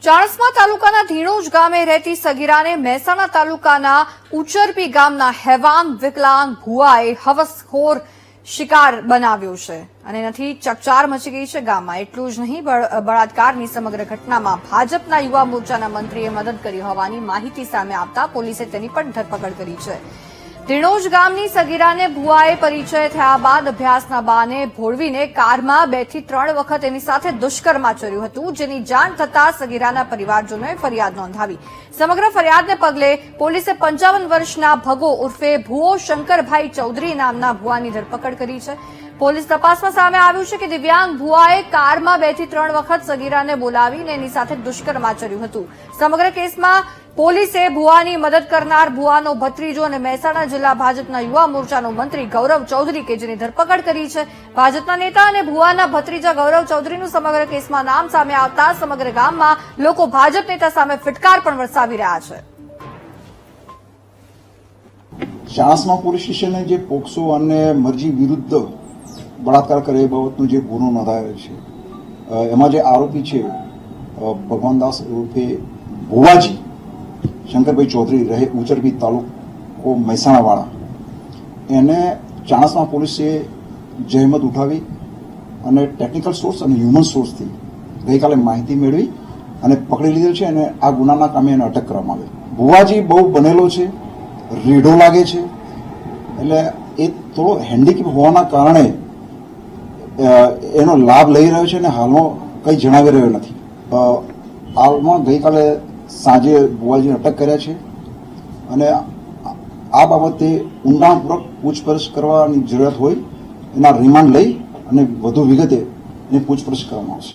ચાણસ્મા તાલુકાના ધીણોજ ગામે રહેતી સગીરાને મહેસાણા તાલુકાના ઉચરપી ગામના હેવાન વિકલાંગ ભુવાએ હવસખોર શિકાર બનાવ્યો છે અને એનાથી ચકચાર મચી ગઈ છે ગામમાં। એટલું જ નહીં, બળાત્કારની સમગ્ર ઘટનામાં ભાજપના યુવા મોરચાના મંત્રીએ મદદ કરી હોવાની માહિતી સામે આવતા પોલીસે તેની પણ ધરપકડ કરી છે। ધીણોજ ગામની સગીરાને ભુવાએ પરિચય થયા બાદ અભ્યાસના બહાને ભોળવીને કારમાં 2 થી 3 વખત એની સાથે દુષ્કર્મ આચર્યું હતું, જેની જાણ થતાં સગીરાના પરિવારજનોએ ફરિયાદ નોંધાવી। સમગ્ર ફરિયાદને પગલે પોલીસે 55 વર્ષના ભગો ઉર્ફે ભુવો શંકરભાઈ ચૌધરી નામના ભુવાની ધરપકડ કરી છે। પોલીસ તપાસમાં સામે આવ્યું છે કે દિવ્યાંગ ભુવાએ કારમાં 2 થી 3 વખત સગીરાને બોલાવીને એની સાથે દુષ્કર્મ આચર્યું હતું। સમગ્ર કેસમાં પોલીસે ભુવાની મદદ કરનાર ભુવાનો ભત્રીજો અને મહેસાણા જિલ્લા ભાજપના યુવા મોરચાનો મંત્રી ગૌરવ ચૌધરી કે જેની ધરપકડ કરી છે। ભાજપના નેતા અને ભુવાના ભત્રીજા ગૌરવ ચૌધરીનું સમગ્ર કેસમાં નામ સામે આવતા સમગ્ર ગામમાં લોકો ભાજપ નેતા સામે ફિટકાર પણ વરસાવી રહ્યા છે। ચાણસ્મા પોલીસ સ્ટેશને જે પોક્સો અને મરજી વિરુદ્ધ બળાત્કાર કરે એ બાબતનો જે ગુનો નોંધાયો છે, એમાં જે આરોપી છે ભગવાનદાસ ઉર્ફે ભુવાજી શંકરભાઈ ચૌધરી રહે ઉચરપી તાલુકો મહેસાણાવાળા, એને ચાણસ્મા પોલીસે જહેમત ઉઠાવી અને ટેકનિકલ સોર્સ અને હ્યુમન સોર્સથી ગઈકાલે માહિતી મેળવી અને પકડી લીધેલ છે અને આ ગુનાના કામે એને અટક કરવામાં આવી। ભુવાજી બહુ બનેલો છે, રીઢો લાગે છે, એટલે એ થોડો હેન્ડીકેપ હોવાના કારણે એનો લાભ લઈ રહ્યો છે અને હાલમાં કંઈ જણાવી રહ્યો નથી। હાલમાં ગઈકાલે સાંજે ભુવાજીને અટક કર્યા છે અને આ બાબતે ઊંડાણપૂર્વક પૂછપરછ કરવાની જરૂરિયાત હોય એના રિમાન્ડ લઈ અને વધુ વિગતે એની પૂછપરછ કરવામાં આવશે।